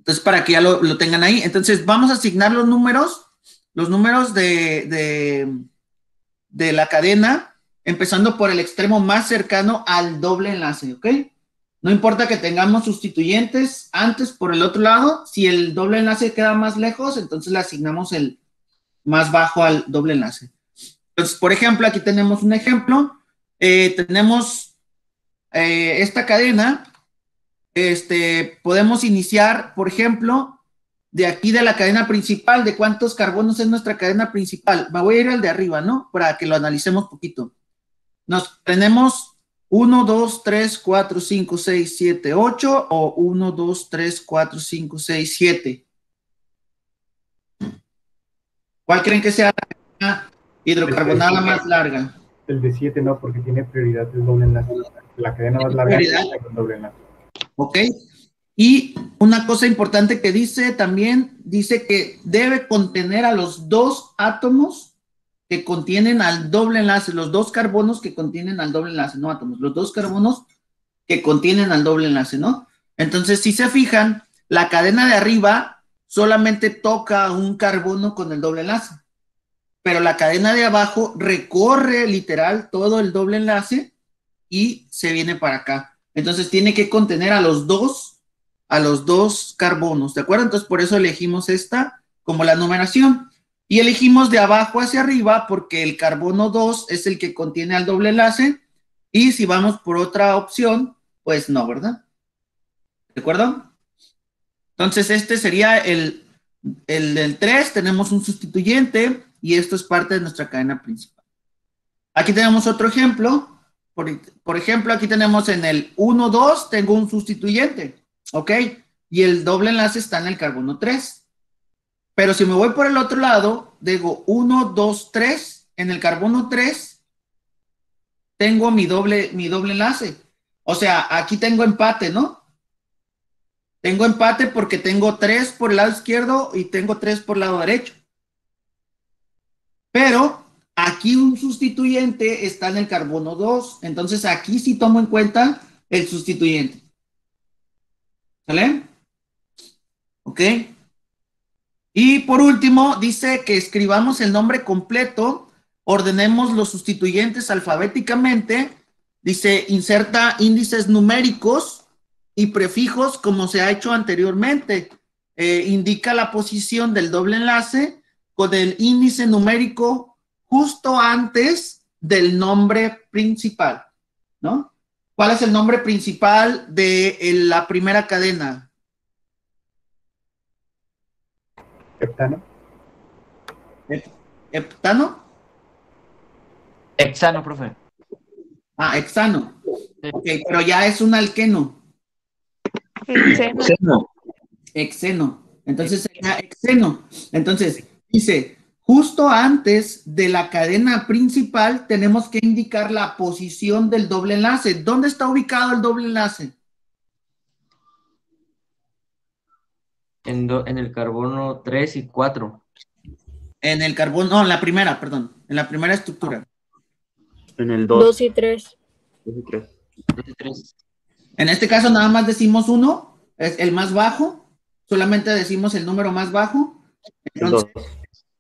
Entonces, para que ya lo tengan ahí. Entonces, vamos a asignar los números de la cadena, empezando por el extremo más cercano al doble enlace, ¿ok? No importa que tengamos sustituyentes antes por el otro lado, si el doble enlace queda más lejos, entonces le asignamos el más bajo al doble enlace. Entonces, por ejemplo, aquí tenemos un ejemplo. Tenemos esta cadena. Podemos iniciar, por ejemplo, de aquí de la cadena principal, de cuántos carbonos es nuestra cadena principal. Me voy a ir al de arriba, ¿no? Para que lo analicemos poquito. Tenemos 1, 2, 3, 4, 5, 6, 7, 8 o 1, 2, 3, 4, 5, 6, 7. ¿Cuál creen que sea la cadena hidrocarbonada más larga? El de 7 no, porque tiene prioridad el doble enlace. La cadena más larga es el doble enlace. Ok. Y una cosa importante que dice también, dice que debe contener a los dos átomos que contienen al doble enlace, los dos carbonos que contienen al doble enlace, no átomos, los dos carbonos que contienen al doble enlace, ¿no? Entonces, si se fijan, la cadena de arriba solamente toca un carbono con el doble enlace, pero la cadena de abajo recorre literal todo el doble enlace y se viene para acá. Entonces, tiene que contener a los dos carbonos, ¿de acuerdo? Entonces, por eso elegimos esta como la numeración. Y elegimos de abajo hacia arriba porque el carbono 2 es el que contiene al doble enlace. Y si vamos por otra opción, pues no, ¿verdad? ¿De acuerdo? Entonces, este sería el del 3. Tenemos un sustituyente y esto es parte de nuestra cadena principal. Aquí tenemos otro ejemplo. Por ejemplo, aquí tenemos en el 1, 2, tengo un sustituyente, ¿ok? Y el doble enlace está en el carbono 3. Pero si me voy por el otro lado, digo 1, 2, 3, en el carbono 3 tengo mi doble enlace. O sea, aquí tengo empate, ¿no? Tengo empate porque tengo 3 por el lado izquierdo y tengo 3 por el lado derecho. Pero aquí un sustituyente está en el carbono 2. Entonces aquí sí tomo en cuenta el sustituyente. ¿Sale? ¿Ok? Y por último, dice que escribamos el nombre completo, ordenemos los sustituyentes alfabéticamente, dice inserta índices numéricos y prefijos como se ha hecho anteriormente. Indica la posición del doble enlace con el índice numérico justo antes del nombre principal, ¿no? ¿Cuál es el nombre principal de la primera cadena? Heptano. ¿Heptano? Hexano, profe. Ah, hexano. Sí. Ok, pero ya es un alqueno. Hexeno. Hexeno. Entonces sería hexeno. Entonces, dice, justo antes de la cadena principal tenemos que indicar la posición del doble enlace. ¿Dónde está ubicado el doble enlace? En el carbono 3 y 4. En el carbono, no, en la primera, perdón. En la primera estructura. En el 2. 2 y 3. 2 y 3. 2 y 3. En este caso nada más decimos uno, es el más bajo. Solamente decimos el número más bajo. Entonces,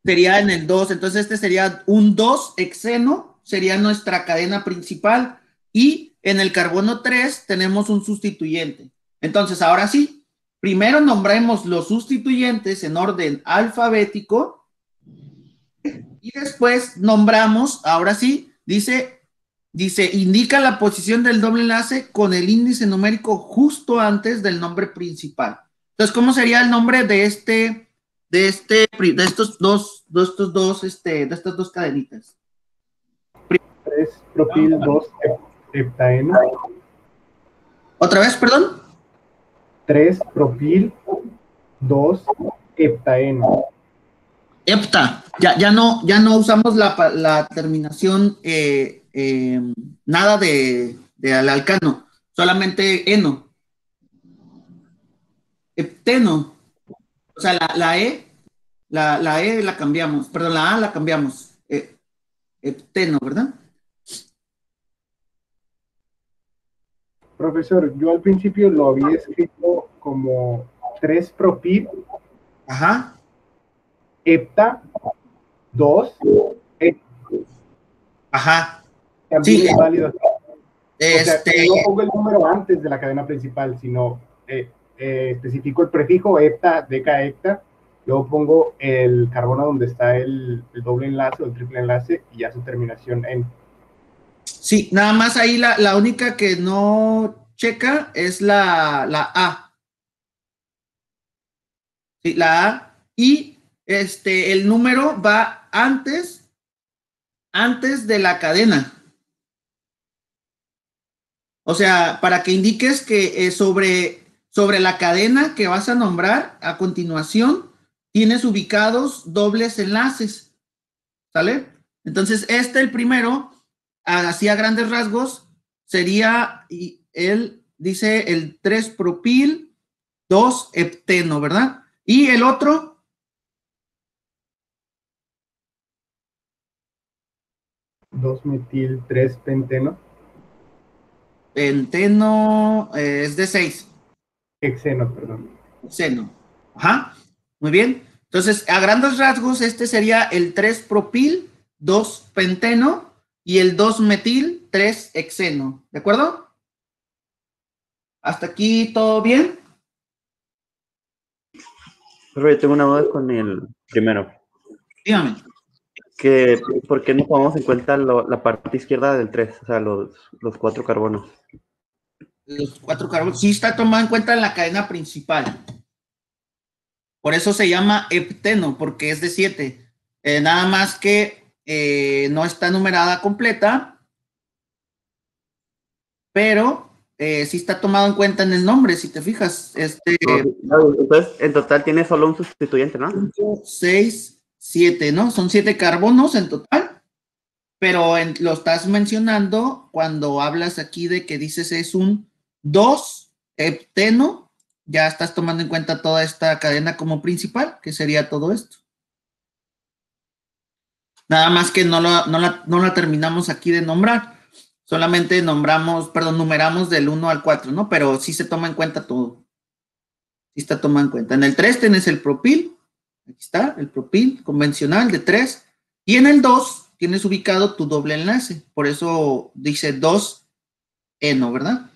sería en el 2. Entonces, este sería un 2 hexeno, sería nuestra cadena principal. Y en el carbono 3 tenemos un sustituyente. Entonces, ahora sí, primero nombremos los sustituyentes en orden alfabético. Y después nombramos, ahora sí, dice, indica la posición del doble enlace con el índice numérico justo antes del nombre principal. Entonces, ¿cómo sería el nombre de estas dos cadenitas? 3 propil 2 heptaeno. ¿Otra vez, perdón? 3 propil 2 heptaeno. Hepta. Ya no usamos la terminación nada de alcano, solamente eno. Hepteno. O sea, la E la cambiamos, perdón, la A la cambiamos. Hepteno, ¿verdad? Profesor, yo al principio lo había escrito como 3-propil, Ajá. hepta, 2, Ajá. también Sí, es válido. O sea, este, no pongo el número antes de la cadena principal, sino especifico el prefijo hepta, deca, hecta, luego pongo el carbono donde está el doble enlace o el triple enlace y ya su terminación en. sí, nada más ahí la única que no checa es la A. Sí, la A. Y el número va antes de la cadena. O sea, para que indiques que sobre la cadena que vas a nombrar a continuación, tienes ubicados dobles enlaces. ¿Sale? Entonces, el primero, así a grandes rasgos, sería, y él dice el 3-propil, 2-hepteno, ¿verdad? Y el otro, 2-metil-3-penteno. penteno, es de 6, Hexeno, perdón. hexeno. Ajá, muy bien. Entonces, a grandes rasgos, sería el 3-propil, 2-penteno y el 2-metil, 3-hexeno. ¿De acuerdo? ¿Hasta aquí todo bien? Pero yo tengo una duda con el primero. Dígame. ¿Por qué no tomamos en cuenta la parte izquierda del 3? O sea, los 4 carbonos. Los 4 carbonos, sí está tomado en cuenta en la cadena principal. Por eso se llama hepteno, porque es de 7. Nada más que no está numerada completa, pero sí está tomado en cuenta en el nombre, si te fijas. Entonces, en total tiene solo un sustituyente, ¿no? 6, 7, ¿no? Son 7 carbonos en total, pero lo estás mencionando cuando hablas aquí de que dices es un 2-hepteno. Ya estás tomando en cuenta toda esta cadena como principal, que sería todo esto. Nada más que no la terminamos aquí de nombrar. Solamente numeramos del 1 al 4, ¿no? Pero sí se toma en cuenta todo. Sí está tomado en cuenta. En el 3 tienes el propil. Aquí está, el propil convencional de 3. Y en el 2 tienes ubicado tu doble enlace. Por eso dice 2-eno, ¿verdad?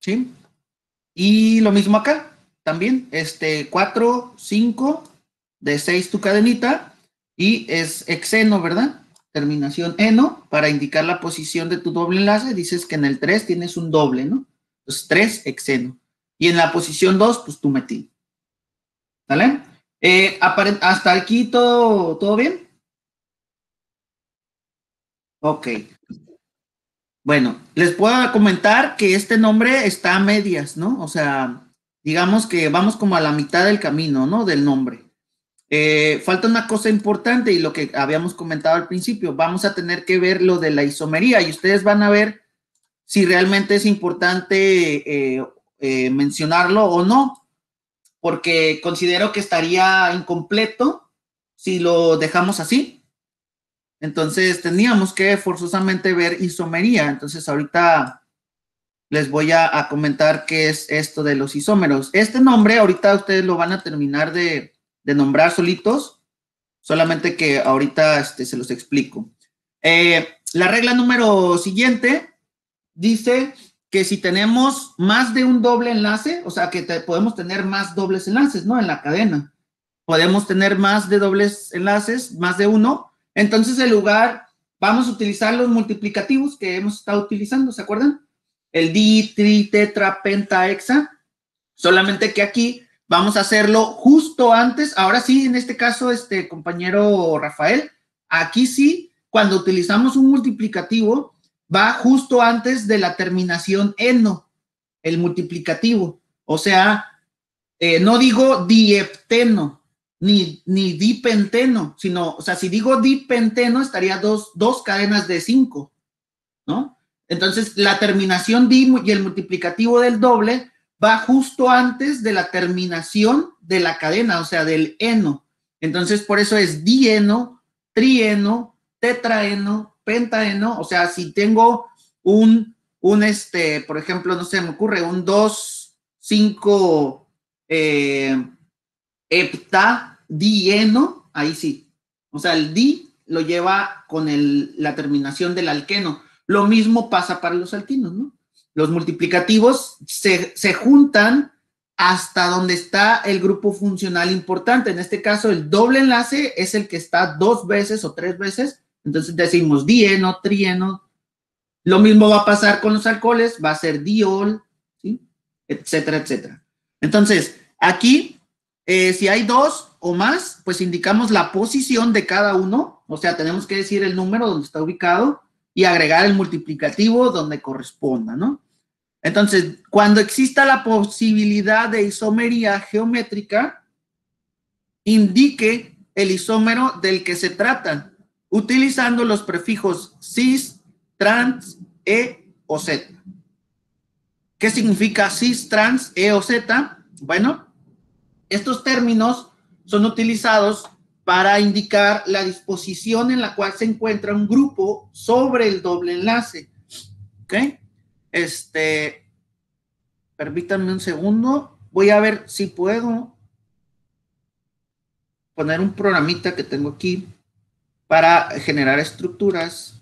¿Sí? Y lo mismo acá, también, 4, 5, de 6 tu cadenita, y es hexeno, ¿verdad? Terminación eno, para indicar la posición de tu doble enlace, dices que en el 3 tienes un doble, ¿no? Entonces 3 hexeno. Y en la posición 2, pues tu metil. ¿Vale? Hasta aquí todo bien. Ok. Bueno, les puedo comentar que este nombre está a medias, ¿no? O sea, digamos que vamos como a la mitad del camino, ¿no? Del nombre. Falta una cosa importante y lo que habíamos comentado al principio, vamos a tener que ver lo de la isomería y ustedes van a ver si realmente es importante mencionarlo o no, porque considero que estaría incompleto si lo dejamos así. Entonces teníamos que forzosamente ver isomería. Entonces ahorita les voy a comentar qué es esto de los isómeros. Este nombre ahorita ustedes lo van a terminar de nombrar solitos, solamente que ahorita se los explico. La regla número siguiente dice que si tenemos más de un doble enlace, o sea que podemos tener más dobles enlaces, ¿no? En la cadena. Podemos tener más de dobles enlaces, más de uno. Entonces, en lugar, vamos a utilizar los multiplicativos que hemos estado utilizando, ¿se acuerdan? El di, tri, tetra, penta, hexa. Solamente que aquí vamos a hacerlo justo antes. Ahora sí, en este caso, compañero Rafael, aquí sí, cuando utilizamos un multiplicativo, va justo antes de la terminación eno, el multiplicativo. O sea, no digo diepteno, ni dipenteno, sino, o sea, si digo dipenteno, estaría dos cadenas de 5, ¿no? Entonces, la terminación di y el multiplicativo del doble va justo antes de la terminación de la cadena, o sea, del eno. Entonces, por eso es dieno, trieno, tetraeno, pentaeno. O sea, si tengo por ejemplo, no sé, me ocurre un 2, 5 heptadieno, ahí sí. O sea, el di lo lleva con la terminación del alqueno. Lo mismo pasa para los alquinos, ¿no? Los multiplicativos se juntan hasta donde está el grupo funcional importante. En este caso, el doble enlace es el que está 2 veces o 3 veces. Entonces decimos dieno, trieno. Lo mismo va a pasar con los alcoholes, va a ser diol, ¿sí? Etcétera, etcétera. Entonces, aquí, si hay 2 o más, pues indicamos la posición de cada uno. O sea, tenemos que decir el número donde está ubicado y agregar el multiplicativo donde corresponda, ¿no? Entonces, cuando exista la posibilidad de isomería geométrica, indique el isómero del que se trata, utilizando los prefijos cis, trans, e o z. ¿Qué significa cis, trans, e o z? Bueno, estos términos son utilizados para indicar la disposición en la cual se encuentra un grupo sobre el doble enlace. ¿Ok? Permítanme un segundo. Voy a ver si puedo poner un programita que tengo aquí para generar estructuras.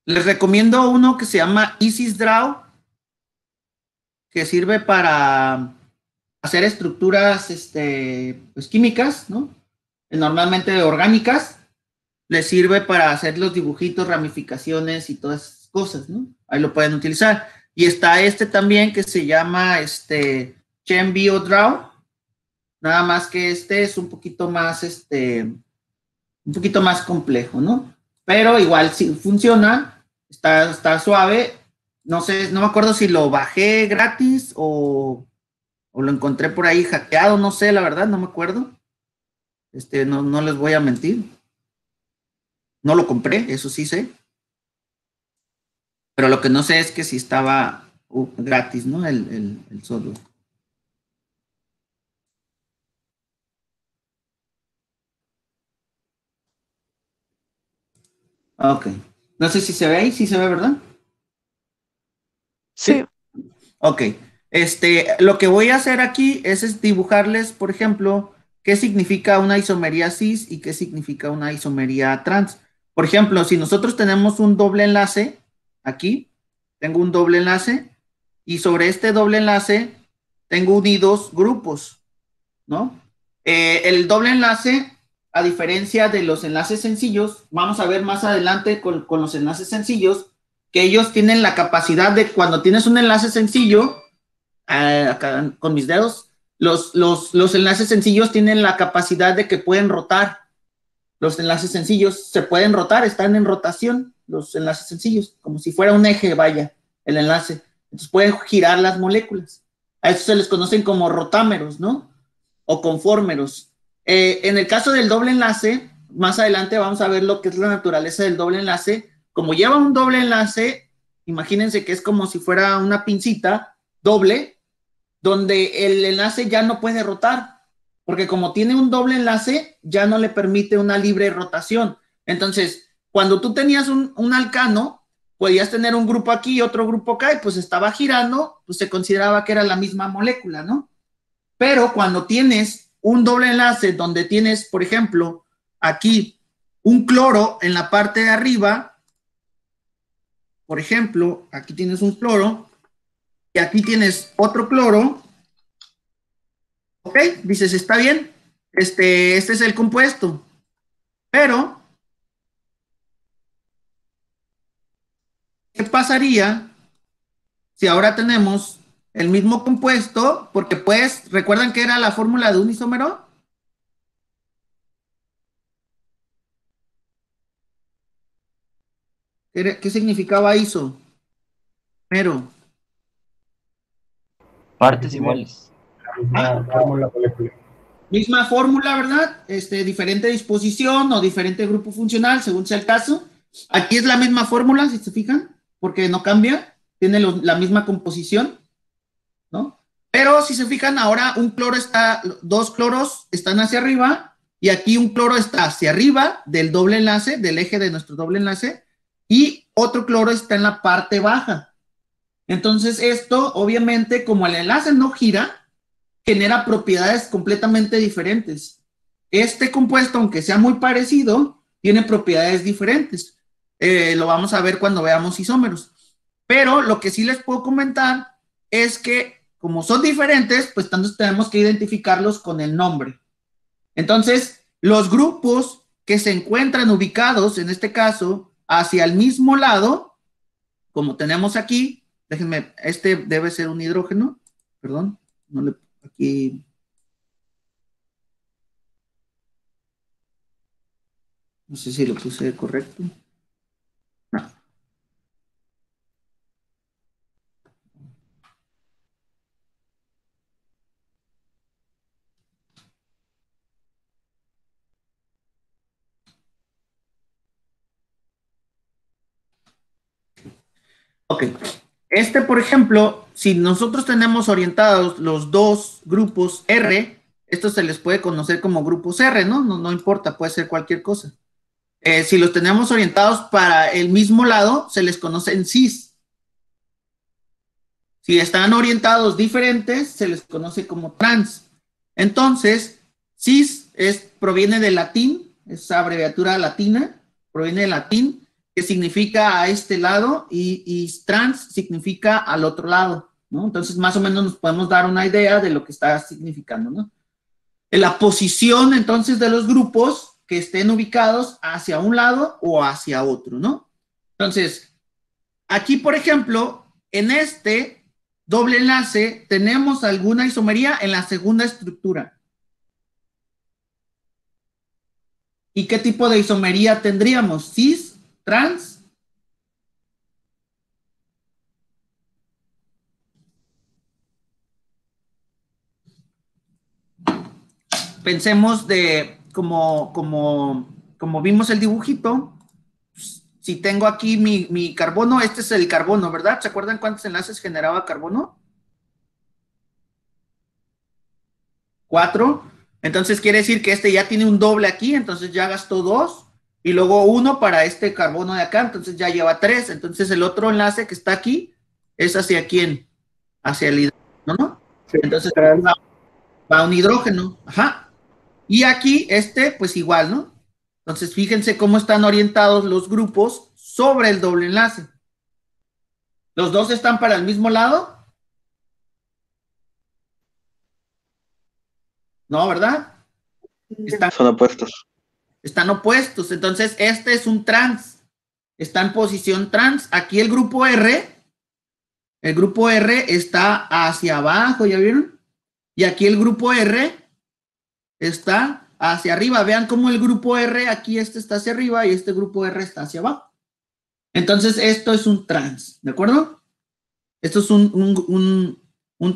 Les recomiendo uno que se llama EasysDraw, que sirve para hacer estructuras pues, químicas, ¿no? Normalmente orgánicas. Les sirve para hacer los dibujitos, ramificaciones y todas esas cosas, ¿no? Ahí lo pueden utilizar. Y está también que se llama ChenBioDraw. Nada más que es un poquito más complejo, ¿no? Pero igual sí funciona. Está suave. No sé, no me acuerdo si lo bajé gratis o lo encontré por ahí hackeado, no sé, la verdad, no me acuerdo. No les voy a mentir. No lo compré, eso sí sé. Pero lo que no sé es que si estaba gratis, ¿no? El software. Ok. No sé si se ve ahí, sí se ve, ¿verdad? Sí. Ok. Lo que voy a hacer aquí es dibujarles, por ejemplo, qué significa una isomería cis y qué significa una isomería trans. Por ejemplo, si nosotros tenemos un doble enlace, aquí, tengo un doble enlace, y sobre este doble enlace tengo unidos grupos, ¿no? El doble enlace, a diferencia de los enlaces sencillos, vamos a ver más adelante con los enlaces sencillos, que ellos tienen la capacidad de, cuando tienes un enlace sencillo, acá con mis dedos, los enlaces sencillos tienen la capacidad de que pueden rotar. Los enlaces sencillos se pueden rotar, están en rotación, los enlaces sencillos, como si fuera un eje, vaya, el enlace. Entonces pueden girar las moléculas. A eso se les conocen como rotámeros, ¿no? O conformeros. En el caso del doble enlace, más adelante vamos a ver lo que es la naturaleza del doble enlace. Como lleva un doble enlace, imagínense que es como si fuera una pincita doble, donde el enlace ya no puede rotar, porque como tiene un doble enlace, ya no le permite una libre rotación. Entonces, cuando tú tenías un alcano, podías tener un grupo aquí y otro grupo acá, y pues estaba girando, pues se consideraba que era la misma molécula, ¿no? Pero cuando tienes un doble enlace donde tienes, por ejemplo, aquí un cloro en la parte de arriba, por ejemplo, aquí tienes un cloro, y aquí tienes otro cloro, ok, dices, está bien, este es el compuesto, pero, ¿qué pasaría si ahora tenemos el mismo compuesto? Porque pues, ¿recuerdan que era la fórmula de un isómero? ¿Qué significaba iso? Pero Partes iguales. La misma fórmula molecular. misma fórmula, ¿verdad? Diferente disposición o diferente grupo funcional, según sea el caso. Aquí es la misma fórmula, si se fijan, porque no cambia, tiene la misma composición, ¿no? Pero si se fijan, ahora dos cloros están hacia arriba y aquí un cloro está hacia arriba del doble enlace, del eje de nuestro doble enlace, y otro cloro está en la parte baja. Entonces esto, obviamente, como el enlace no gira, genera propiedades completamente diferentes. Este compuesto, aunque sea muy parecido, tiene propiedades diferentes. Lo vamos a ver cuando veamos isómeros. Pero lo que sí les puedo comentar es que como son diferentes, pues entonces tenemos que identificarlos con el nombre. Entonces, los grupos que se encuentran ubicados, en este caso, hacia el mismo lado, como tenemos aquí, déjenme, este debe ser un hidrógeno, perdón, no le, aquí, no sé si lo puse correcto. No. Ok, este, por ejemplo, si nosotros tenemos orientados los dos grupos R, esto se les puede conocer como grupos R, ¿no? No importa, puede ser cualquier cosa. Si los tenemos orientados para el mismo lado, se les conocen cis. Si están orientados diferentes, se les conoce como trans. Entonces, cis proviene del latín, es abreviatura latina, proviene del latín, que significa a este lado, y trans significa al otro lado, ¿no? Entonces, más o menos nos podemos dar una idea de lo que está significando, ¿no? En la posición, entonces, de los grupos que estén ubicados hacia un lado o hacia otro, ¿no? Entonces, aquí, por ejemplo, en este doble enlace, tenemos alguna isomería en la segunda estructura. ¿Y qué tipo de isomería tendríamos? ¿Cis? ¿Trans? Pensemos de como vimos el dibujito, si tengo aquí mi carbono, este es el carbono, ¿verdad? ¿Se acuerdan cuántos enlaces generaba carbono? 4. Entonces quiere decir que este ya tiene un doble aquí, entonces ya gastó 2, y luego 1 para este carbono de acá, entonces ya lleva 3. Entonces el otro enlace que está aquí es hacia quién, hacia el hidrógeno, ¿no? Sí, Entonces va un hidrógeno, ajá. Y aquí este, pues igual, ¿no? Entonces fíjense cómo están orientados los grupos sobre el doble enlace. ¿Los dos están para el mismo lado? No, ¿verdad? Son opuestos. Están opuestos. Entonces, este es un trans. Está en posición trans. Aquí el grupo R está hacia abajo, ¿ya vieron? Y aquí el grupo R está hacia arriba. Vean cómo el grupo R, aquí este está hacia arriba y este grupo R está hacia abajo. Entonces, esto es un trans, ¿de acuerdo? Esto es un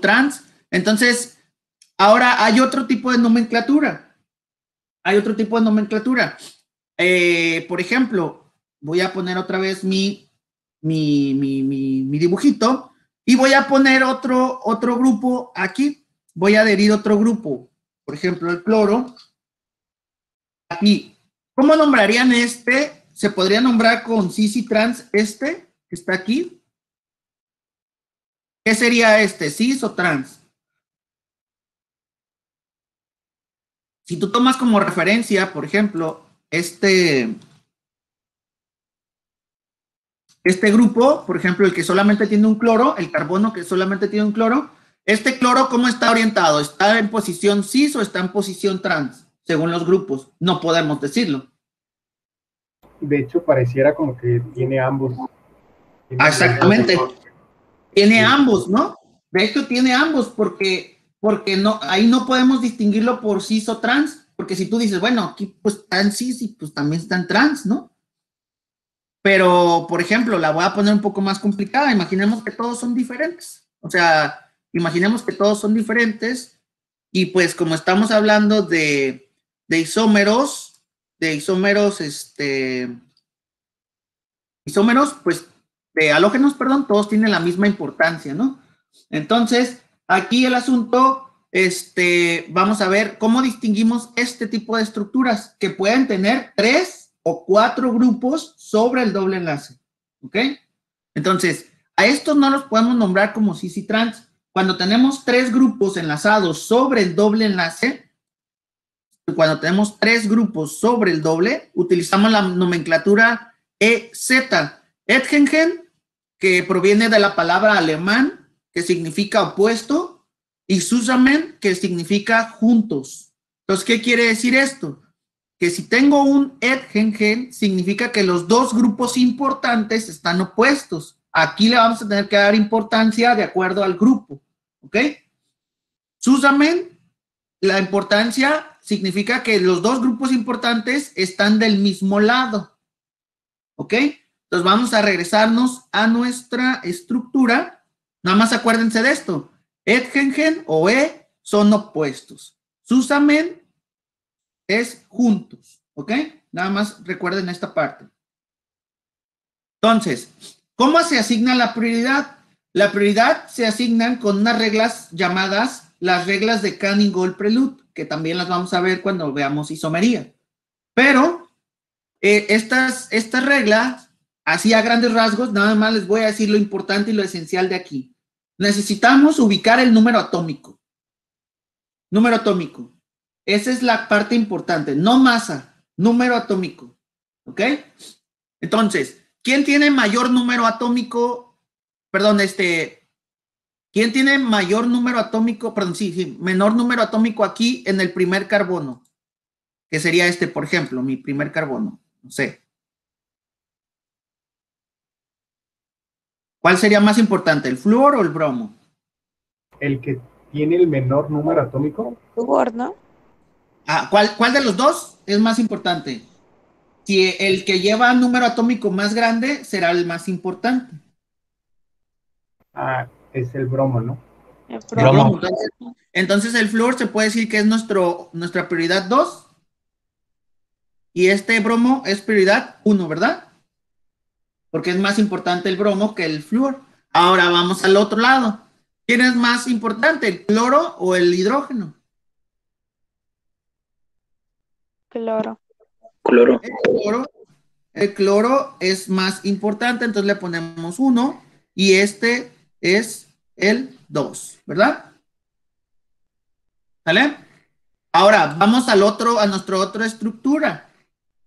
trans. Entonces, ahora hay otro tipo de nomenclatura. Hay otro tipo de nomenclatura. Por ejemplo, voy a poner otra vez mi dibujito y voy a poner otro grupo aquí. Voy a adherir otro grupo. Por ejemplo, el cloro. Aquí. ¿Cómo nombrarían este? ¿Se podría nombrar con cis y trans este que está aquí? ¿Qué sería este? ¿Cis o trans? Si tú tomas como referencia, por ejemplo, este grupo, por ejemplo, el que solamente tiene un cloro, el carbono que solamente tiene un cloro, este cloro, ¿cómo está orientado? ¿Está en posición cis o está en posición trans? Según los grupos, no podemos decirlo. De hecho, pareciera como que tiene ambos. Exactamente. Tiene ambos, ¿no? De hecho, tiene ambos porque no, ahí no podemos distinguirlo por cis o trans, porque si tú dices, bueno, aquí pues está en cis y pues también está en trans, ¿no? Pero, por ejemplo, la voy a poner un poco más complicada. Imaginemos que todos son diferentes. O sea, imaginemos que todos son diferentes y pues como estamos hablando de isómeros, pues de halógenos, perdón, todos tienen la misma importancia, ¿no? Entonces, aquí el asunto vamos a ver cómo distinguimos este tipo de estructuras que pueden tener 3 o 4 grupos sobre el doble enlace. ¿Ok? Entonces, a estos no los podemos nombrar como cis y trans. Cuando tenemos 3 grupos enlazados sobre el doble enlace, cuando tenemos 3 grupos sobre el doble, utilizamos la nomenclatura EZ. Etgengen, que proviene de la palabra alemán, que significa opuesto, y zusammen, que significa juntos. Entonces, ¿qué quiere decir esto? Que si tengo un Etgengen, significa que los dos grupos importantes están opuestos. Aquí le vamos a tener que dar importancia de acuerdo al grupo. ¿Ok? Zusammen, la importancia significa que los dos grupos importantes están del mismo lado. ¿Ok? Entonces vamos a regresarnos a nuestra estructura. Nada más acuérdense de esto. Etgengen o E son opuestos. Zusammen es juntos. ¿Ok? Nada más recuerden esta parte. Entonces, ¿cómo se asigna la prioridad? La prioridad se asignan con unas reglas llamadas las reglas de Canning-Gold-Prelude, que también las vamos a ver cuando veamos isomería. Pero estas reglas, así a grandes rasgos, nada más les voy a decir lo importante y lo esencial de aquí. Necesitamos ubicar el número atómico. Número atómico. Esa es la parte importante, no masa, número atómico. ¿Ok? Entonces, ¿quién tiene mayor número atómico? Perdón, ¿quién tiene mayor número atómico? Perdón, sí, menor número atómico aquí en el primer carbono. Que sería por ejemplo, mi primer carbono. No sé. ¿Cuál sería más importante, el flúor o el bromo? El que tiene el menor número atómico. Flúor, ¿no? Ah, ¿cuál de los dos es más importante? Si el que lleva número atómico más grande será el más importante. Ah, es el bromo, ¿no? El El bromo. bromo. Entonces el flúor se puede decir que es nuestra prioridad 2 y este bromo es prioridad 1, ¿verdad? Porque es más importante el bromo que el flúor. Ahora vamos al otro lado. ¿Quién es más importante, el cloro o el hidrógeno? Cloro. Cloro. El cloro es más importante, entonces le ponemos 1 y este es el 2, ¿verdad? ¿Sale? Ahora, vamos a nuestra otra estructura.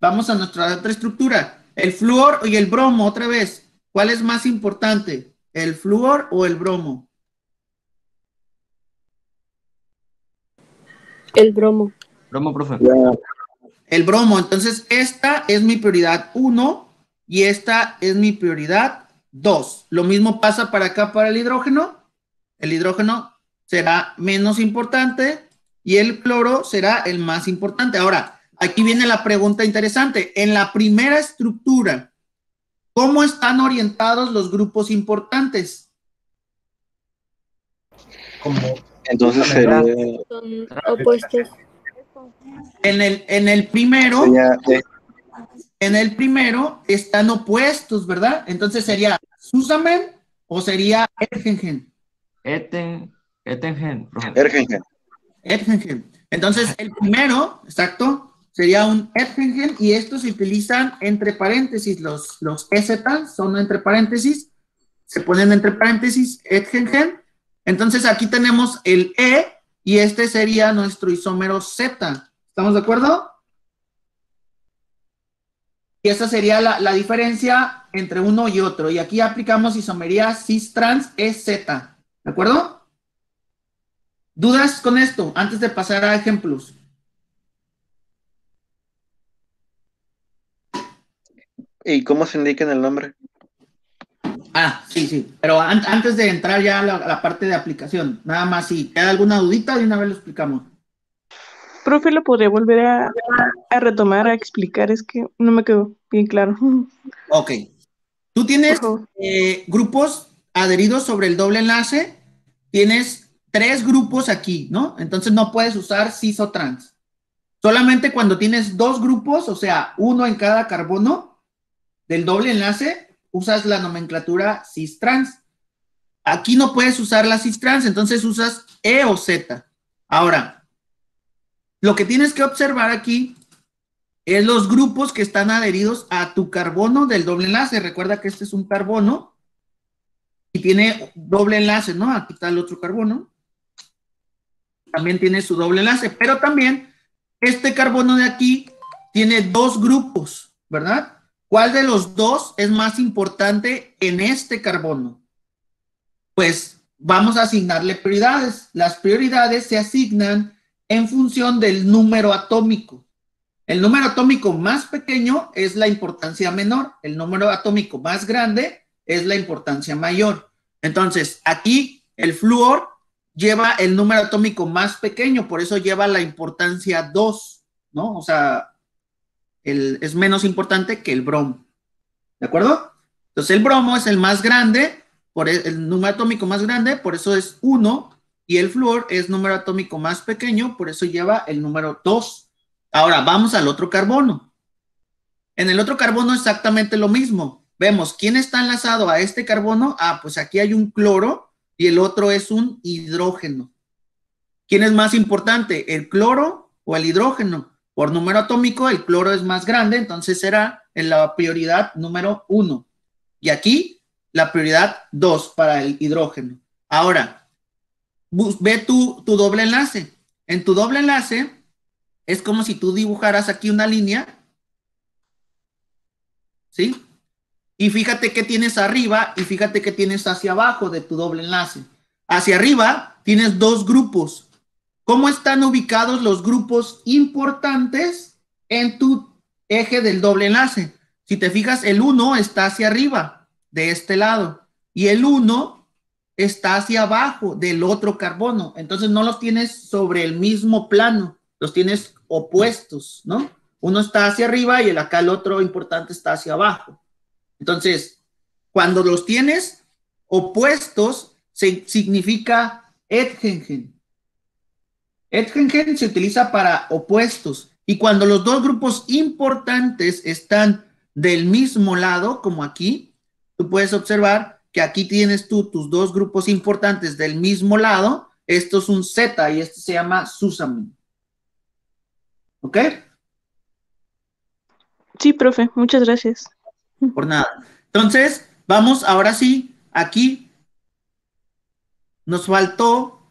Vamos a nuestra otra estructura. El flúor y el bromo, otra vez. ¿Cuál es más importante? ¿El flúor o el bromo? El bromo. Bromo, profe. El bromo. Entonces, esta es mi prioridad 1 y esta es mi prioridad 2. Lo mismo pasa para acá para el hidrógeno. El hidrógeno será menos importante y el cloro será el más importante. Ahora, aquí viene la pregunta interesante. En la primera estructura, ¿cómo están orientados los grupos importantes? Entonces sería, Son opuestos. En el primero, en el primero están opuestos, ¿verdad? Entonces sería Zusammen o sería Etgengen. Ettengen, profe. Ergengen. Etgengen. Entonces el primero, exacto, sería un Etgengen y estos se utilizan entre paréntesis. Los EZ son entre paréntesis, se ponen entre paréntesis Etgengen. Entonces aquí tenemos el E y este sería nuestro isómero Z. ¿Estamos de acuerdo? Y esa sería la diferencia entre uno y otro. Y aquí aplicamos isomería cis-trans EZ. ¿De acuerdo? ¿Dudas con esto antes de pasar a ejemplos? ¿Y cómo se indica en el nombre? Ah, sí. Pero antes de entrar ya a la parte de aplicación, nada más si queda alguna dudita, de una vez lo explicamos. Profe, ¿lo podría volver a retomar, a explicar? Es que no me quedó bien claro. Ok. Tú tienes Por favor. grupos adheridos sobre el doble enlace. Tienes 3 grupos aquí, ¿no? Entonces no puedes usar cis o trans. Solamente cuando tienes 2 grupos, o sea, 1 en cada carbono del doble enlace, usas la nomenclatura cis-trans. Aquí no puedes usar la cis-trans, entonces usas E o Z. Ahora, lo que tienes que observar aquí es los grupos que están adheridos a tu carbono del doble enlace. Recuerda que este es un carbono y tiene doble enlace, ¿no? Aquí está el otro carbono. También tiene su doble enlace, pero también este carbono de aquí tiene dos grupos, ¿verdad? ¿Cuál de los dos es más importante en este carbono? Pues vamos a asignarle prioridades. Las prioridades se asignan en función del número atómico. El número atómico más pequeño es la importancia menor. El número atómico más grande es la importancia mayor. Entonces, aquí el flúor lleva el número atómico más pequeño, por eso lleva la importancia 2, ¿no? O sea, es menos importante que el bromo. ¿De acuerdo? Entonces, el bromo es el más grande, por el número atómico más grande, por eso es 1, y el flúor es número atómico más pequeño, por eso lleva el número 2. Ahora, vamos al otro carbono. En el otro carbono exactamente lo mismo. Vemos quién está enlazado a este carbono. Ah, pues aquí hay un cloro y el otro es un hidrógeno. ¿Quién es más importante, el cloro o el hidrógeno? Por número atómico, el cloro es más grande, entonces será en la prioridad número 1. Y aquí, la prioridad 2 para el hidrógeno. Ahora, ve tu doble enlace. En tu doble enlace, es como si tú dibujaras aquí una línea, ¿sí? Y fíjate qué tienes arriba y fíjate qué tienes hacia abajo de tu doble enlace. Hacia arriba tienes dos grupos. ¿Cómo están ubicados los grupos importantes en tu eje del doble enlace? Si te fijas, el 1 está hacia arriba, de este lado, y el 1 está hacia abajo del otro carbono. Entonces no los tienes sobre el mismo plano, los tienes opuestos, ¿no? Uno está hacia arriba y acá el otro importante está hacia abajo. Entonces, cuando los tienes opuestos, significa Edgengen. Edgengen se utiliza para opuestos. Y cuando los dos grupos importantes están del mismo lado, como aquí, tú puedes observar que aquí tienes tú tus dos grupos importantes del mismo lado. Esto es un Z y este se llama susamin. ¿Ok? Sí, profe, muchas gracias. Por nada. Entonces, vamos ahora sí, aquí nos faltó,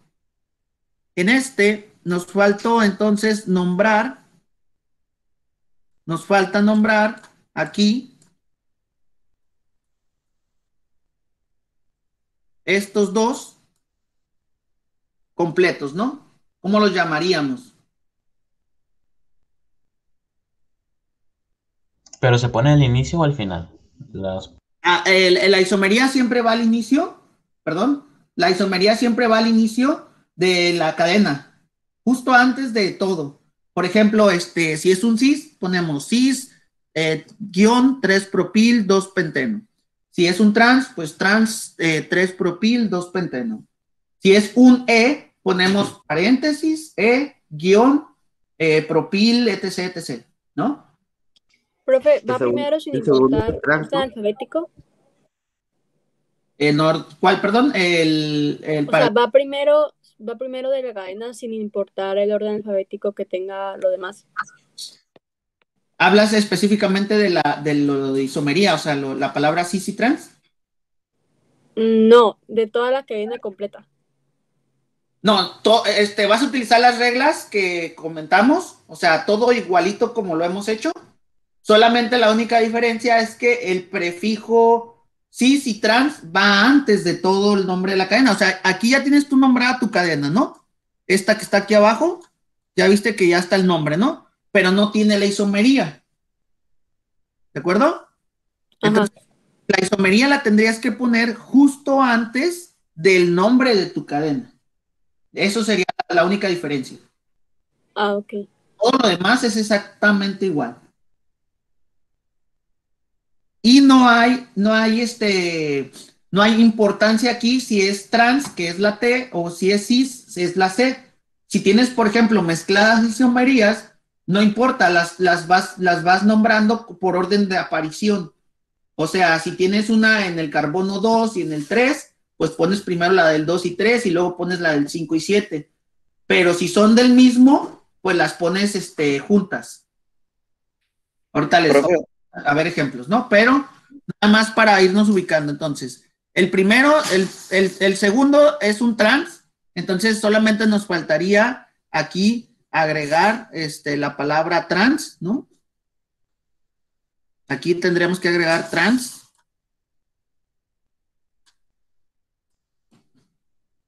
nos faltó entonces nombrar, nos falta nombrar aquí estos dos completos, ¿no? ¿Cómo los llamaríamos? Pero se pone al inicio o al final. La isomería siempre va al inicio, perdón, la isomería siempre va al inicio de la cadena, justo antes de todo. Por ejemplo, si es un cis, ponemos cis, guión 3-propil, 2-penteno. Si es un trans, pues trans 3-propil, 2-penteno. Si es un E, ponemos paréntesis, guión, propil, etc., etc., ¿no? Profe, ¿va primero sin importar orden alfabético? ¿Cuál, perdón? O sea, va primero de la cadena sin importar el orden alfabético que tenga lo demás. ¿Hablas específicamente de lo de isomería, o sea, la palabra cis y trans? No, de toda la cadena completa. No, vas a utilizar las reglas que comentamos, o sea, todo igualito como lo hemos hecho. Solamente la única diferencia es que el prefijo cis y trans va antes de todo el nombre de la cadena. O sea, aquí ya tienes tú nombrada tu cadena, ¿no? Esta que está aquí abajo, ya viste que ya está el nombre, ¿no? Pero no tiene la isomería. ¿De acuerdo? Entonces, la isomería la tendrías que poner justo antes del nombre de tu cadena. Eso sería la única diferencia. Ah, ok. Todo lo demás es exactamente igual. Y no hay importancia aquí si es trans, que es la T, o si es cis, es la C. Si tienes, por ejemplo, mezcladas isomerías, no importa, las vas nombrando por orden de aparición. O sea, si tienes una en el carbono 2 y en el 3, pues pones primero la del 2 y 3 y luego pones la del 5 y 7. pero si son del mismo, pues las pones juntas. Ahorita les Profe, voy a ver ejemplos, ¿no? Pero nada más para irnos ubicando. Entonces, el primero, el segundo es un trans, entonces solamente nos faltaría aquí agregar la palabra trans, ¿no? Aquí tendríamos que agregar trans.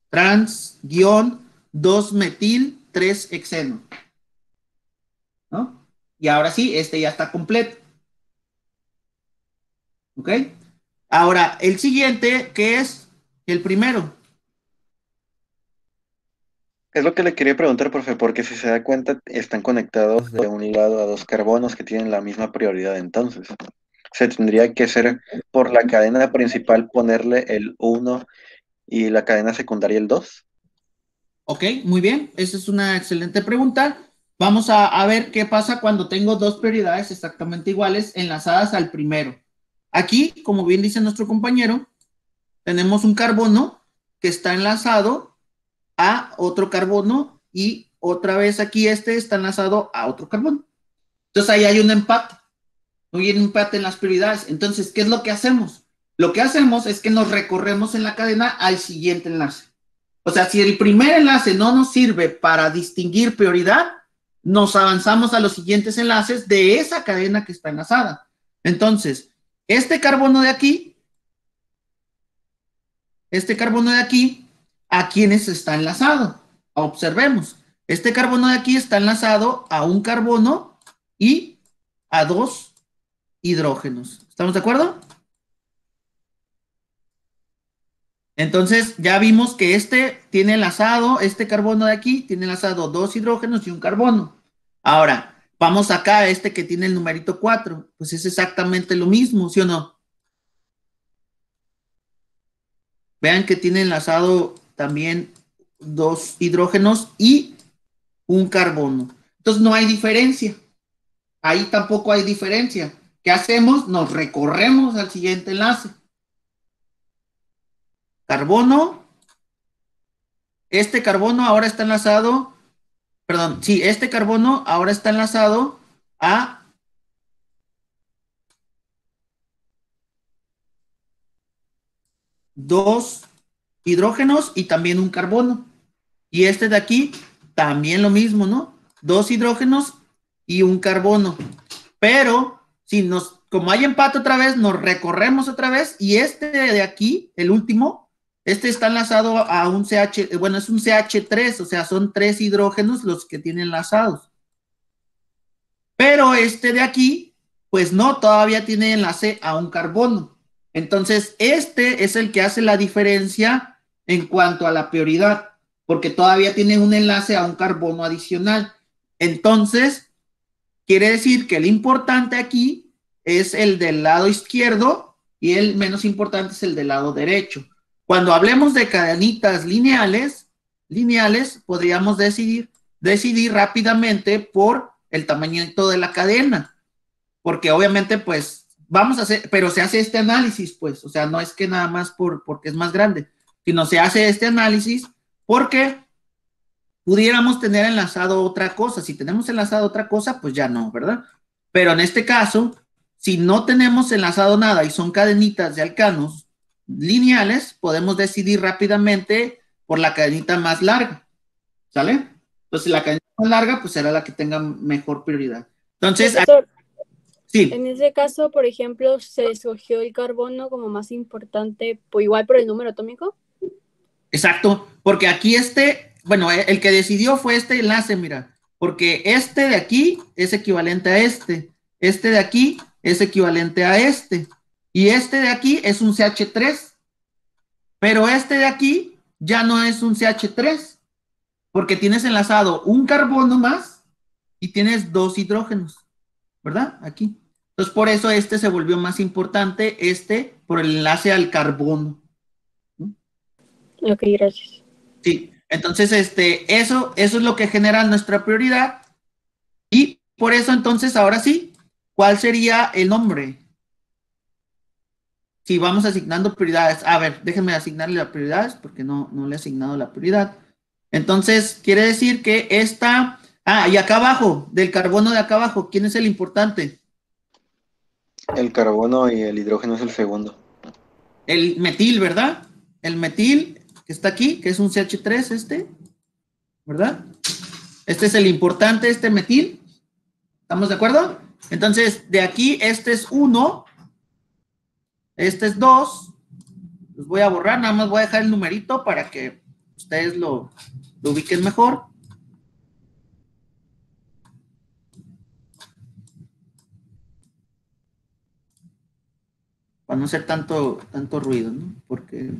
Trans, guión, 2-metil, 3-hexeno. ¿No? Y ahora sí, ya está completo. ¿Ok? Ahora, el siguiente, que es el primero. es lo que le quería preguntar, profe, porque si se da cuenta, están conectados de un lado a dos carbonos que tienen la misma prioridad, entonces. Se tendría que hacer por la cadena principal ponerle el 1 y la cadena secundaria el 2. Ok, muy bien. Esa es una excelente pregunta. Vamos a ver qué pasa cuando tengo dos prioridades exactamente iguales enlazadas al primero. Aquí, como bien dice nuestro compañero, tenemos un carbono que está enlazado a otro carbono y otra vez aquí está enlazado a otro carbono. Entonces ahí hay un empate. Hay un empate en las prioridades. Entonces, ¿qué es lo que hacemos? Lo que hacemos es que nos recorremos en la cadena al siguiente enlace. O sea, si el primer enlace no nos sirve para distinguir prioridad, nos avanzamos a los siguientes enlaces de esa cadena que está enlazada. Entonces, este carbono de aquí, ¿a quiénes está enlazado? Observemos. Este carbono de aquí está enlazado a un carbono y a dos hidrógenos. ¿Estamos de acuerdo? Entonces, ya vimos que tiene enlazado, este carbono de aquí tiene enlazado dos hidrógenos y un carbono. Ahora, vamos acá a que tiene el numerito 4. Pues es exactamente lo mismo, ¿sí o no? Vean que tiene enlazado también dos hidrógenos y un carbono. Entonces, no hay diferencia. Ahí tampoco hay diferencia. ¿Qué hacemos? Nos recorremos al siguiente enlace. Carbono. Este carbono ahora está enlazado, perdón, sí, este carbono ahora está enlazado a dos hidrógenos y también un carbono. Y de aquí también lo mismo, ¿no? Dos hidrógenos y un carbono. Pero si como hay empate otra vez, nos recorremos otra vez y de aquí, el último, está enlazado a un CH, bueno, es un CH3, o sea, son 3 hidrógenos los que tienen enlazados. Pero de aquí, pues no, todavía tiene enlace a un carbono. Entonces, es el que hace la diferencia en cuanto a la prioridad, porque todavía tiene un enlace a un carbono adicional. Entonces, quiere decir que el importante aquí es el del lado izquierdo y el menos importante es el del lado derecho. Cuando hablemos de cadenitas lineales, podríamos decidir rápidamente por el tamañito de la cadena, porque obviamente pues vamos a hacer, pero se hace este análisis pues, o sea, no es que nada más porque es más grande, sino se hace este análisis porque pudiéramos tener enlazado otra cosa. Si tenemos enlazado otra cosa, pues ya no, ¿verdad? Pero en este caso, si no tenemos enlazado nada y son cadenitas de alcanos lineales, podemos decidir rápidamente por la cadenita más larga, ¿sale? Entonces, la cadenita más larga, pues será la que tenga mejor prioridad. Entonces, Profesor, sí. En ese caso, por ejemplo, se escogió el carbono como más importante, pues igual por el número atómico. Exacto, porque aquí bueno, el que decidió fue este enlace, mira, porque de aquí es equivalente a este de aquí es equivalente a y de aquí es un CH3, pero de aquí ya no es un CH3, porque tienes enlazado un carbono más y tienes dos hidrógenos, ¿verdad? Aquí. Entonces, por eso se volvió más importante, por el enlace al carbono. Ok, gracias. Sí, entonces eso es lo que genera nuestra prioridad y por eso entonces ahora sí, ¿cuál sería el nombre? Si vamos asignando prioridades, a ver, déjenme asignarle las prioridades porque no le he asignado la prioridad. Entonces, quiere decir que esta... Ah, y acá abajo, del carbono de acá abajo, ¿quién es el importante? El carbono y el hidrógeno es el segundo. El metil, ¿verdad? El metil que está aquí, que es un CH3 ¿verdad? Este es el importante, este metil. ¿Estamos de acuerdo? Entonces, de aquí, este es 1, este es 2. Los voy a borrar, nada más voy a dejar el numerito para que ustedes lo ubiquen mejor. Para no hacer tanto ruido, ¿no? Porque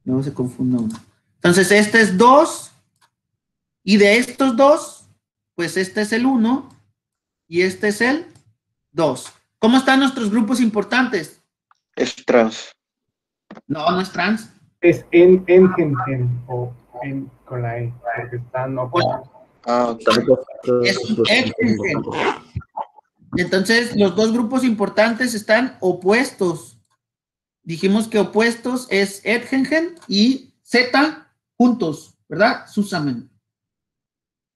luego se confunde uno. Entonces, este es 2, y de estos 2, pues este es el 1, y este es el 2. ¿Cómo están nuestros grupos importantes? Es trans. No, no es trans. Es en o en con la E, porque están opuestos. Ah, ok. Es un Edgengen. Entonces, los dos grupos importantes están opuestos. Dijimos que opuestos es Edgengen y Z juntos, ¿verdad? Susamen.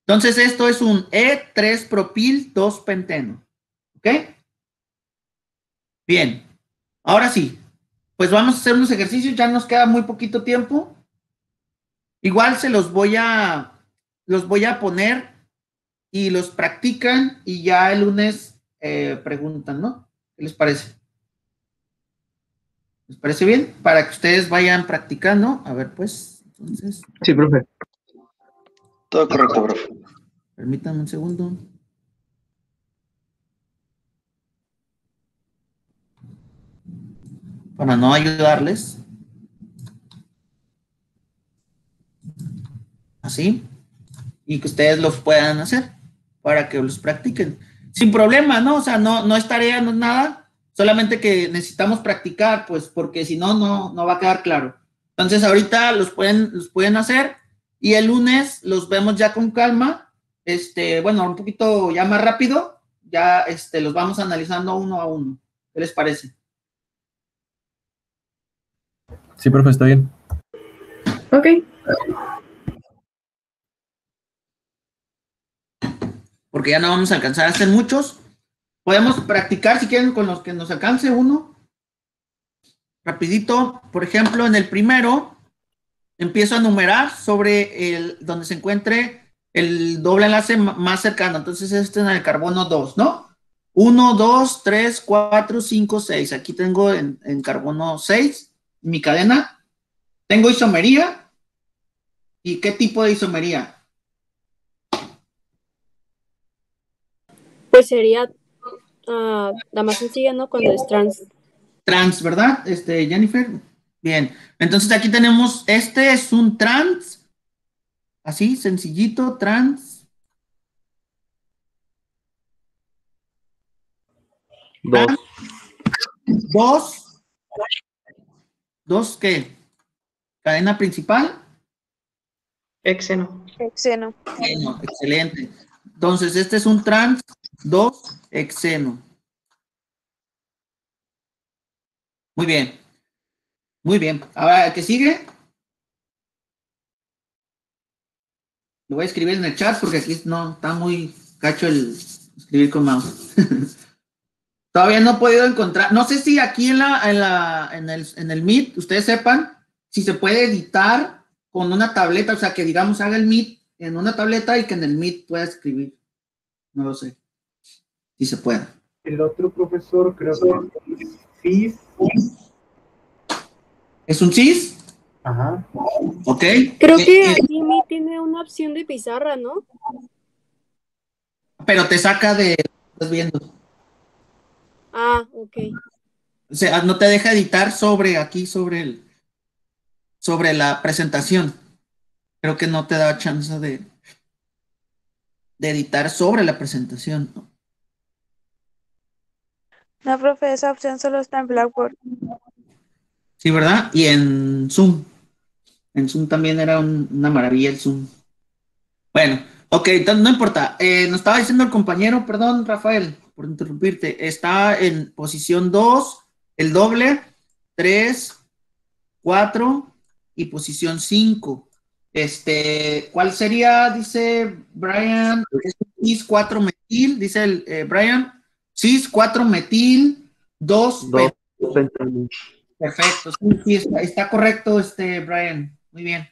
Entonces, esto es un E3-propil 2-penteno. ¿Ok? Bien. Ahora sí. Pues vamos a hacer unos ejercicios. Ya nos queda muy poquito tiempo. Igual se los voy a poner y los practican y ya el lunes preguntan, ¿no? ¿Qué les parece? ¿Les parece bien? Para que ustedes vayan practicando. A ver, pues, entonces. Sí, profe. Todo correcto, profe. Permítanme un segundo. Para no ayudarles. Así. Y que ustedes los puedan hacer para que los practiquen. Sin problema, ¿no? O sea, no es tarea, no es nada. Solamente que necesitamos practicar, pues, porque si no, no va a quedar claro. Entonces, ahorita los pueden hacer y el lunes los vemos ya con calma. Bueno, un poquito ya más rápido. Ya los vamos analizando uno a uno. ¿Qué les parece? Sí, profe, está bien. Ok. Porque ya no vamos a alcanzar a hacer muchos. Podemos practicar si quieren con los que nos alcance uno. Rapidito, por ejemplo, en el primero empiezo a numerar sobre donde se encuentre el doble enlace más cercano. Entonces este es en el carbono 2, ¿no? 1, 2, 3, 4, 5, 6. Aquí tengo en carbono 6 mi cadena. Tengo isomería. ¿Y qué tipo de isomería? Pues sería la más sencilla, ¿no? Cuando es trans. Trans, ¿verdad? Jennifer. Bien. Entonces aquí tenemos, este es un trans. Así, sencillito, trans. 2. ¿2 qué? ¿Cadena principal? Hexeno. Hexeno. Excelente. Entonces, este es un trans 2 hexeno. Muy bien. Muy bien. Ahora, ¿qué sigue? Lo voy a escribir en el chat porque aquí no está muy cacho el escribir con mouse. Todavía no he podido encontrar. No sé si aquí en el Meet, ustedes sepan si se puede editar con una tableta, o sea, que digamos haga el Meet en una tableta y que en el Meet pueda escribir. No lo sé. Si se puede. El otro profesor creo que es CIS. ¿Es un CIS? Ajá. Ok. Creo que aquí Meet tiene una opción de pizarra, ¿no? Pero te saca de... Estás viendo. Ah, ok. O sea, no te deja editar sobre la presentación. Creo que no te da chance de editar sobre la presentación, ¿no? No, profe, esa opción solo está en Blackboard. Sí, ¿verdad? Y en Zoom. En Zoom también era una maravilla el Zoom. Bueno, ok, entonces no importa. Nos estaba diciendo el compañero, perdón, Rafael, por interrumpirte. Está en posición 2, el doble, 3, 4 y posición 5. ¿Cuál sería? Dice Brian, cis 4 metil, dice el Brian, cis 4 metil 2. Perfecto, sí, está correcto, Brian. Muy bien.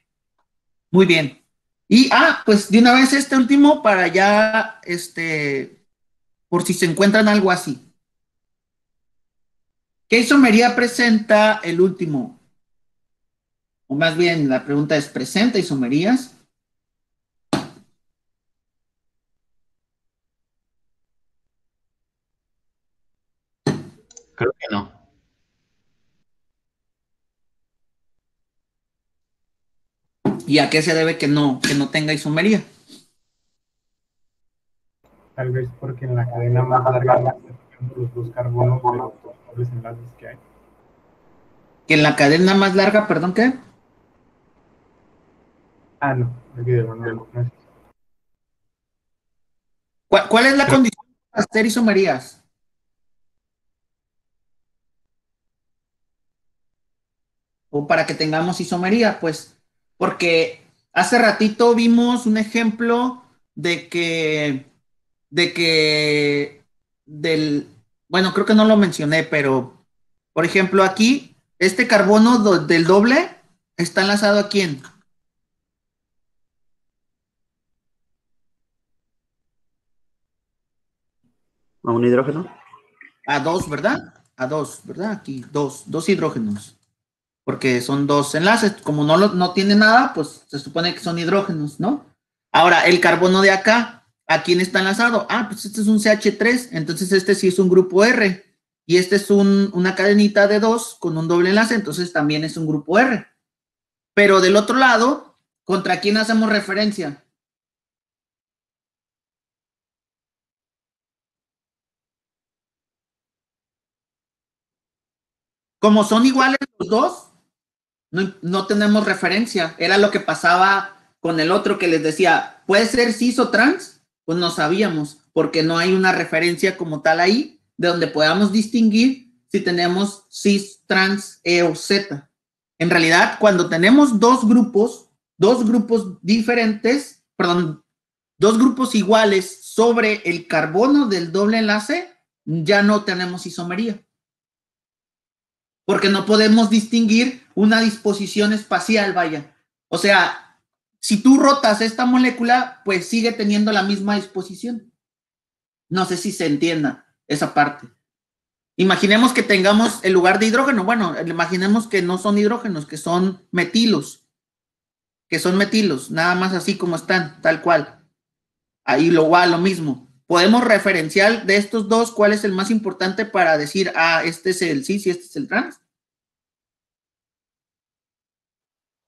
Muy bien. Y, pues de una vez este último para ya, por si se encuentran algo así. ¿Qué isomería presenta el último? O más bien, la pregunta es, ¿presenta isomerías? Creo que no. ¿Y a qué se debe que no tenga isomería? Tal vez porque en la cadena más larga los dos carbonos de los dos dobles enlaces que hay. ¿Que en la cadena más larga, perdón, qué? No, no. ¿Cuál es la condición para hacer isomerías? O para que tengamos isomería, pues, porque hace ratito vimos un ejemplo bueno, creo que no lo mencioné, pero, por ejemplo, aquí, este carbono del doble está enlazado ¿a quién? ¿A un hidrógeno? A 2, ¿verdad? A 2, ¿verdad? Aquí, dos hidrógenos. Porque son dos enlaces. Como no tiene nada, pues se supone que son hidrógenos, ¿no? Ahora, el carbono de acá, ¿a quién está enlazado? Pues este es un CH3, entonces este sí es un grupo R. Y este es una cadenita de 2 con un doble enlace, entonces también es un grupo R. Pero del otro lado, ¿contra quién hacemos referencia? Como son iguales los dos, no tenemos referencia. Era lo que pasaba con el otro que les decía, ¿puede ser cis o trans? Pues no sabíamos, porque no hay una referencia como tal ahí, de donde podamos distinguir si tenemos cis, trans, E o Z. En realidad, cuando tenemos dos grupos diferentes, perdón, dos grupos iguales sobre el carbono del doble enlace, ya no tenemos isomería. Porque no podemos distinguir una disposición espacial, vaya. O sea, si tú rotas esta molécula, pues sigue teniendo la misma disposición. No sé si se entienda esa parte. Imaginemos que tengamos el lugar de hidrógeno. Bueno, imaginemos que no son hidrógenos, que son metilos. Nada más así como están, tal cual. Ahí lo mismo. Podemos referenciar de estos dos cuál es el más importante para decir, este es el cis y este es el trans.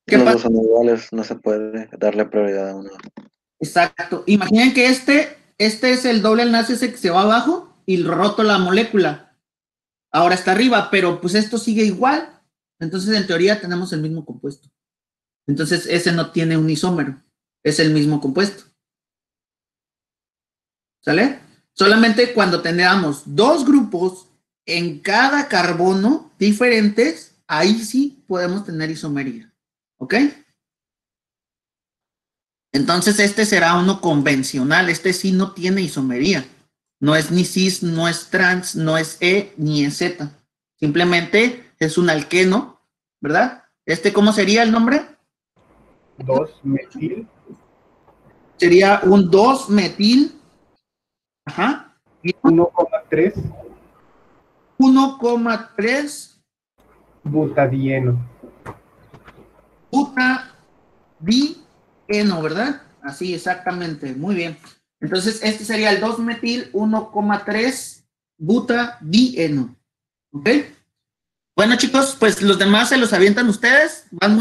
Los dos son iguales, no se puede darle prioridad a uno. Exacto. Imaginen que este es el doble enlace ese que se va abajo y roto la molécula. Ahora está arriba, pero pues esto sigue igual. Entonces, en teoría, tenemos el mismo compuesto. Entonces, ese no tiene un isómero. Es el mismo compuesto. ¿Sale? Solamente cuando tengamos dos grupos en cada carbono diferentes, ahí sí podemos tener isomería. ¿Ok? Entonces este será uno convencional, este sí no tiene isomería. No es ni cis, no es trans, no es E ni es Z. Simplemente es un alqueno, ¿verdad? ¿Cómo sería el nombre? 2-metil. Sería un 2-metil. Ajá. 1,3. 1,3. Butadieno. Butadieno, ¿verdad? Así, exactamente. Muy bien. Entonces, este sería el 2-metil 1,3 butadieno. ¿Ok? Bueno, chicos, pues los demás se los avientan ustedes. Van